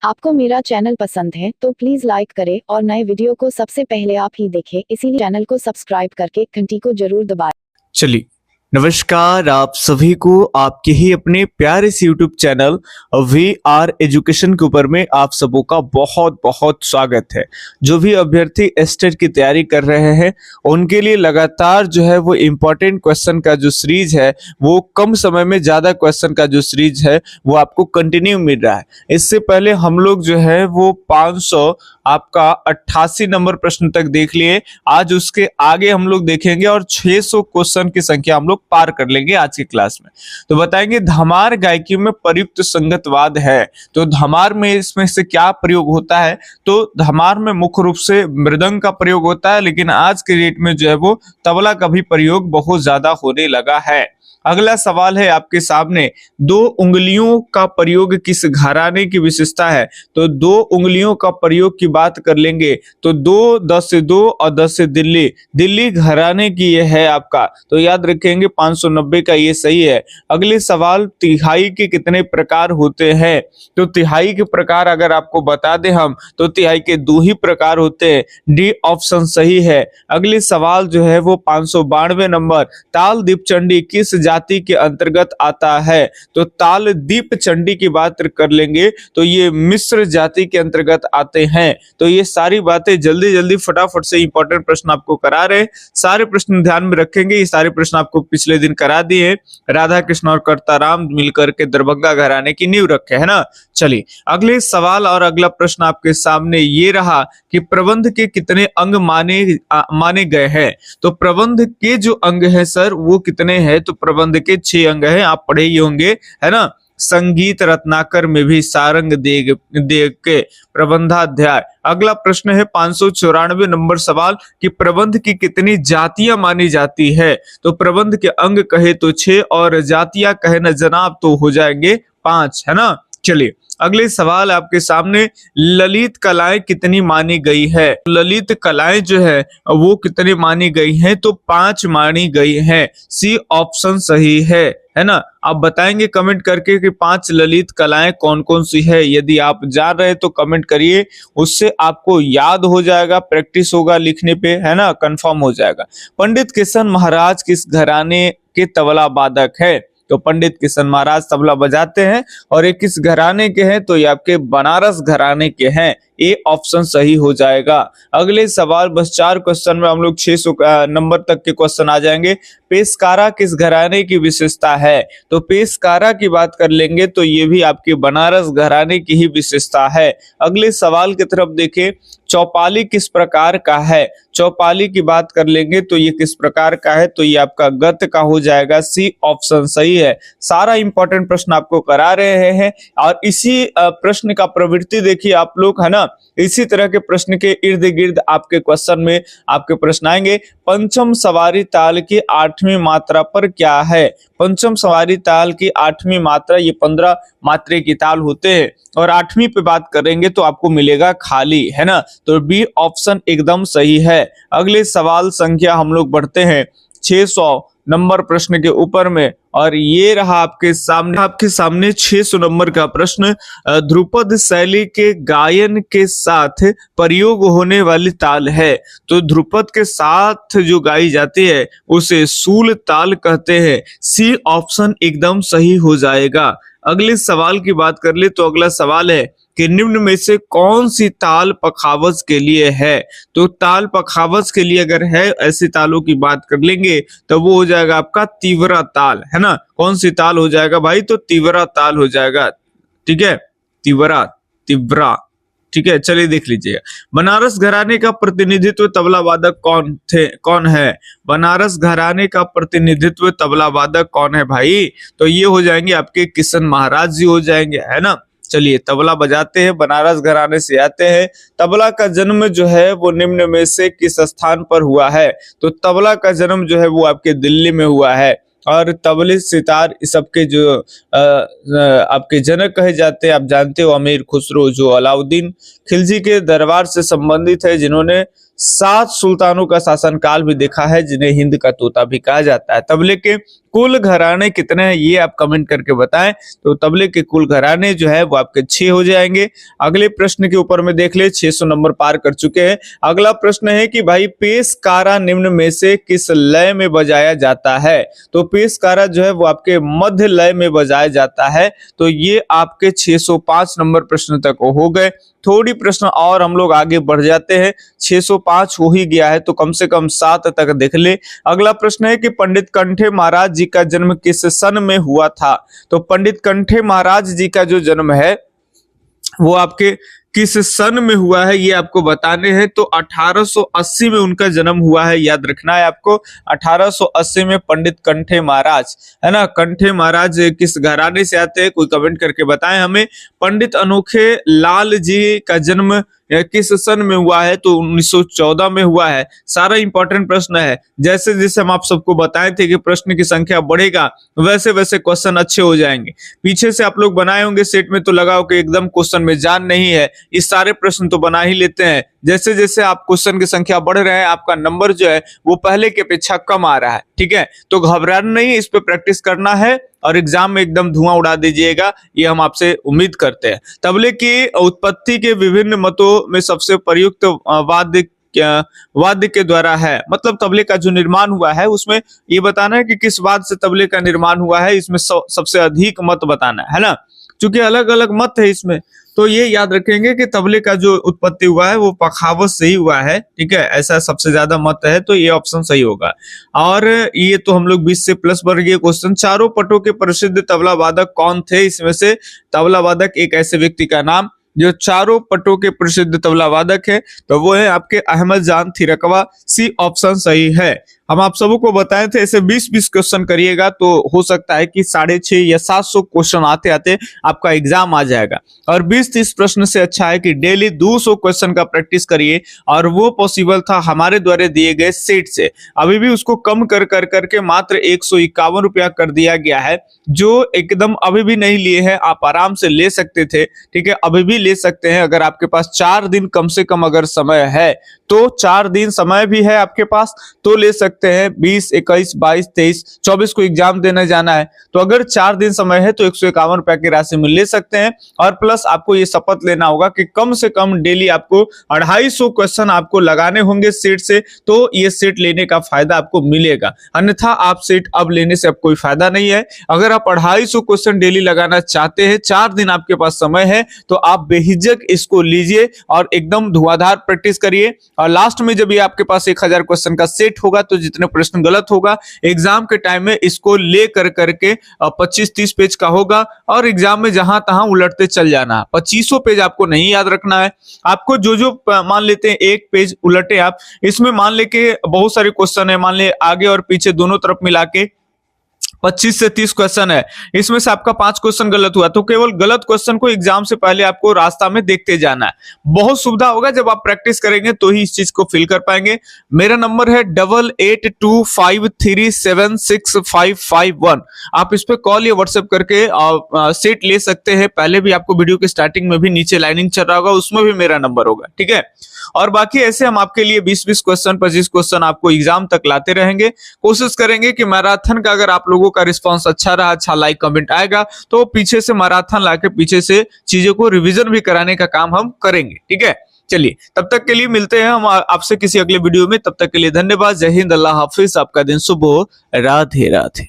आपको मेरा चैनल पसंद है तो प्लीज लाइक करें और नए वीडियो को सबसे पहले आप ही देखें, इसीलिए चैनल को सब्सक्राइब करके घंटी को जरूर दबाएं। चलिए, नमस्कार आप सभी को आपके ही अपने प्यारे से YouTube चैनल VR एजुकेशन के ऊपर में आप सबों का बहुत बहुत स्वागत है। जो भी अभ्यर्थी एस्टेट की तैयारी कर रहे हैं उनके लिए लगातार जो है वो इम्पोर्टेंट क्वेश्चन का जो सीरीज है, वो कम समय में ज्यादा क्वेश्चन का जो सीरीज है वो आपको कंटिन्यू मिल रहा है। इससे पहले हम लोग जो है वो 588 नंबर प्रश्न तक देख लिए। आज उसके आगे हम लोग देखेंगे और 600 क्वेश्चन की संख्या हम लोग पार कर लेंगे आज की क्लास में। तो बताएंगे धमार गायकी में प्रयुक्त संगतवाद है, तो धमार में इसमें से क्या प्रयोग होता है। तो धमार में मुख्य रूप से मृदंग का प्रयोग होता है, लेकिन आज के डेट में जो है वो तबला का भी प्रयोग बहुत ज्यादा होने लगा है। अगला सवाल है आपके सामने, दो उंगलियों का प्रयोग किस घराने की विशेषता है। तो दो उंगलियों का प्रयोग की बात कर लेंगे तो 2 10 से 2 और 10 से दिल्ली, दिल्ली घराने की ये है आपका, तो याद रखेंगे 590 का ये सही है। अगले सवाल, तिहाई के कितने प्रकार होते हैं। तो तिहाई के प्रकार अगर आपको बता दें हम तो तिहाई के 2 ही प्रकार होते हैं, डी ऑप्शन सही है। अगले सवाल जो है वो 592 नंबर, ताल दीपचंडी किस जाति के अंतर्गत आता है। तो ताल दीप चंडी की बात कर लेंगे तो ये मिश्र जाति के अंतर्गत आते हैं। तो ये सारी बातें जल्दी जल्दी फटाफट से इंपॉर्टेंट प्रश्न आपको करा रहे, सारे प्रश्न ध्यान में रखेंगे। ये सारे प्रश्न आपको पिछले दिन करा दिए। राधा कृष्ण और कर्ताराम मिलकर के दरभंगा घराने की नींव रखे, है ना। चलिए अगले सवाल और अगला प्रश्न आपके सामने ये रहा कि प्रबंध के कितने अंग माने गए हैं। तो प्रबंध के जो अंग है सर वो कितने हैं। तो प्रबंध के 6 अंग हैं, आप पढ़े ही होंगे, है ना। संगीत रत्नाकर में भी सारंग देग के प्रबंधाध्याय। अगला प्रश्न है 594 नंबर सवाल कि प्रबंध की कितनी जातियां मानी जाती है। तो प्रबंध के अंग कहे तो 6 और जातियां कहे न जनाब तो हो जाएंगे 5, है ना। चलिए अगले सवाल आपके सामने, ललित कलाएं कितनी मानी गई है। ललित कलाएं जो है वो कितनी मानी गई हैं। तो 5 मानी गई हैं, सी ऑप्शन सही है ना। आप बताएंगे कमेंट करके कि 5 ललित कलाएं कौन कौन सी है। यदि आप जान रहे तो कमेंट करिए, उससे आपको याद हो जाएगा, प्रैक्टिस होगा लिखने पे, है ना, कंफर्म हो जाएगा। पंडित किशन महाराज किस घराने के तबला वादक है। तो पंडित किशन महाराज तबला बजाते हैं और ये किस घराने के हैं। तो ये आपके बनारस घराने के हैं, ए ऑप्शन सही हो जाएगा। अगले सवाल, बस 4 क्वेश्चन में हम लोग 600 नंबर तक के क्वेश्चन आ जाएंगे। पेशकारा किस घराने की विशेषता है। तो पेशकारा की बात कर लेंगे तो ये भी आपके बनारस घराने की ही विशेषता है। अगले सवाल की तरफ देखें, चौपाली किस प्रकार का है। चौपाली की बात कर लेंगे तो ये किस प्रकार का है। तो ये आपका गत का हो जाएगा, सी ऑप्शन सही है। सारा इंपॉर्टेंट प्रश्न आपको करा रहे हैं और इसी प्रश्न का प्रवृत्ति देखिए आप लोग, है ना। इसी तरह के प्रश्न के इर्द गिर्द आपके क्वेश्चन में आपके प्रश्न आएंगे। पंचम सवारी ताल की 8वीं मात्रा पर क्या है। पंचम सवारी ताल की 8वीं मात्रा, ये 15 मात्रे की ताल होते हैं और 8वीं पे बात करेंगे तो आपको मिलेगा खाली, है ना। तो बी ऑप्शन एकदम सही है। अगले सवाल संख्या हम लोग बढ़ते हैं 600 नंबर प्रश्न के ऊपर में, और ये रहा आपके सामने 600 नंबर का प्रश्न। ध्रुपद शैली के गायन के साथ प्रयोग होने वाली ताल है। तो ध्रुपद के साथ जो गाई जाती है उसे सूल ताल कहते हैं, सी ऑप्शन एकदम सही हो जाएगा। अगले सवाल की बात कर ले तो अगला सवाल है कि निम्न में से कौन सी ताल पखावज के लिए है। तो ताल पखावज के लिए अगर है, ऐसी तालों की बात कर लेंगे तो वो हो जाएगा आपका तीव्रा ताल, है ना। कौन सी ताल हो जाएगा भाई। तो तीव्रा ताल हो जाएगा, ठीक है, तीव्रा, ठीक है। चलिए देख लीजिएगा, बनारस घराने का प्रतिनिधित्व तबला वादक कौन है। बनारस घराने का प्रतिनिधित्व तबला वादक कौन है भाई। तो ये हो जाएंगे आपके किशन महाराज जी हो जाएंगे, है ना। चलिए तबला बजाते हैं, बनारस घराने से आते हैं। तबला का जन्म जो है वो निम्न में से किस स्थान पर हुआ है। तो तबला का जन्म जो है वो आपके दिल्ली में हुआ है और तबले सितार इस सबके जो आपके जनक कहे जाते हैं, आप जानते हो अमीर खुसरो, जो अलाउद्दीन खिलजी के दरबार से संबंधित है, जिन्होंने 7 सुल्तानों का शासनकाल भी देखा है, जिन्हें हिंद का तोता भी कहा जाता है। तबले के कुल घराने कितने हैं ये आप कमेंट करके बताएं। तो तबले के कुल घराने जो है वो आपके 6 हो जाएंगे। अगले प्रश्न के ऊपर में देख ले, 600 नंबर पार कर चुके हैं। अगला प्रश्न है कि भाई पेशकारा निम्न में से किस लय में बजाया जाता है। तो पेशकारा जो है वो आपके मध्य लय में बजाया जाता है। तो ये आपके 605 नंबर प्रश्न तक हो गए। थोड़ी प्रश्न और हम लोग आगे बढ़ जाते हैं, 605 हो ही गया है तो कम से कम 7 तक देख ले। अगला प्रश्न है कि पंडित कंठे महाराज जी का जन्म किस सन में हुआ था। तो पंडित कंठे महाराज जी का जो जन्म है वो आपके किस सन में हुआ है ये आपको बताने हैं। तो 1880 में उनका जन्म हुआ है, याद रखना है आपको। 1880 में पंडित कंठे महाराज, है ना। कंठे महाराज किस घराने से आते हैं, कोई कमेंट करके बताएं हमें। पंडित अनोखे लाल जी का जन्म किस सन में हुआ है। तो 1914 में हुआ है। सारा इंपॉर्टेंट प्रश्न है। जैसे जैसे हम आप सबको बताए थे कि प्रश्न की संख्या बढ़ेगा वैसे वैसे क्वेश्चन अच्छे हो जाएंगे। पीछे से आप लोग बनाए होंगे सेट में, तो लगाओ कि एकदम क्वेश्चन में जान नहीं है, इस सारे प्रश्न तो बना ही लेते हैं। जैसे जैसे आप क्वेश्चन की संख्या बढ़ रहे हैं आपका नंबर जो है वो पहले के अपेक्षा कम आ रहा है, ठीक है। तो घबराना नहीं, इस पे प्रैक्टिस करना है और एग्जाम में एकदम धुआं उड़ा दीजिएगा, ये हम आपसे उम्मीद करते हैं। तबले की उत्पत्ति के विभिन्न मतों में सबसे प्रयुक्त वाद्य के द्वारा है, मतलब तबले का जो निर्माण हुआ है उसमें ये बताना है कि किस वाद्य से तबले का निर्माण हुआ है। इसमें सबसे अधिक मत बताना है ना, क्योंकि अलग अलग मत है इसमें। तो ये याद रखेंगे कि तबले का जो उत्पत्ति हुआ है वो पखावज से ही हुआ है, ठीक है। ऐसा सबसे ज्यादा मत है, तो ये ऑप्शन सही होगा। और ये तो हम लोग 20 से प्लस वर्गीय क्वेश्चन। चारों पटों के प्रसिद्ध तबला वादक कौन थे। इसमें से तबला वादक एक ऐसे व्यक्ति का नाम जो चारों पटों के प्रसिद्ध तबला वादक है, तो वो है आपके अहमद जान थिरकवा। सी ऑप्शन सही है। हम आप सबको बताए थे ऐसे 20-20 क्वेश्चन करिएगा तो हो सकता है कि 650 या 700 क्वेश्चन आते आते आपका एग्जाम आ जाएगा। और 20-30 प्रश्न से अच्छा है कि डेली 200 क्वेश्चन का प्रैक्टिस करिए, और वो पॉसिबल था हमारे द्वारा दिए गए सेट से। अभी भी उसको कम कर करके मात्र 151 रुपया कर दिया गया है, जो एकदम अभी भी नहीं लिए हैं, आप आराम से ले सकते थे, ठीक है। अभी भी ले सकते हैं अगर आपके पास 4 दिन कम से कम अगर समय है, तो 4 दिन समय भी है आपके पास तो ले सकते हैं। 20, 21, 22, 23, 24 को एग्जाम देने जाना है, तो अगर 4 दिन समय है तो 151 रुपए की राशि में ले सकते हैं। और प्लस आपको ये शपथ लेना होगा कि कम से कम डेली आपको 250 क्वेश्चन आपको लगाने होंगे सेट से, तो ये सेट लेने का फायदा आपको मिलेगा। अन्यथा आप सेट अब लेने से अब कोई फायदा नहीं है। अगर आप 250 क्वेश्चन डेली लगाना चाहते हैं, 4 दिन आपके पास समय है, तो आप बेहिचक इसको लीजिए और एकदम धुआंधार प्रैक्टिस करिए। और लास्ट में जब ये आपके पास 1000 क्वेश्चन का सेट होगा, तो जितने प्रश्न गलत होगा एग्जाम के टाइम में इसको ले करके 25-30 पेज का होगा, और एग्जाम में जहां तहां उलटते चल जाना। 2500 पेज आपको नहीं याद रखना है। आपको जो मान लेते हैं 1 पेज उलटे आप, इसमें मान ले के बहुत सारे क्वेश्चन है, मान ले आगे और पीछे दोनों तरफ मिला के 25 से 30 क्वेश्चन है, इसमें से आपका 5 क्वेश्चन गलत हुआ, तो केवल गलत क्वेश्चन को एग्जाम से पहले आपको रास्ता में देखते जाना है। बहुत सुविधा होगा, जब आप प्रैक्टिस करेंगे तो ही इस चीज को फिल कर पाएंगे। मेरा नंबर है 8825376551। आप इस पे कॉल या व्हाट्सएप करके सेट ले सकते हैं। पहले भी आपको वीडियो के स्टार्टिंग में भी नीचे लाइनिंग चल रहा होगा, उसमें भी मेरा नंबर होगा, ठीक है। और बाकी ऐसे हम आपके लिए 20-20 क्वेश्चन 25 क्वेश्चन आपको एग्जाम तक लाते रहेंगे। कोशिश करेंगे कि मैराथन का अगर आप लोगों का रिस्पांस अच्छा रहा, अच्छा लाइक कमेंट आएगा, तो पीछे से मैराथन लाके पीछे से चीजों को रिवीजन भी कराने का काम हम करेंगे, ठीक है। चलिए, तब तक के लिए मिलते हैं हम आपसे किसी अगले वीडियो में। तब तक के लिए धन्यवाद। जय हिंद, अल्लाह हाफिज। आपका दिन शुभ हो। राधे राधे।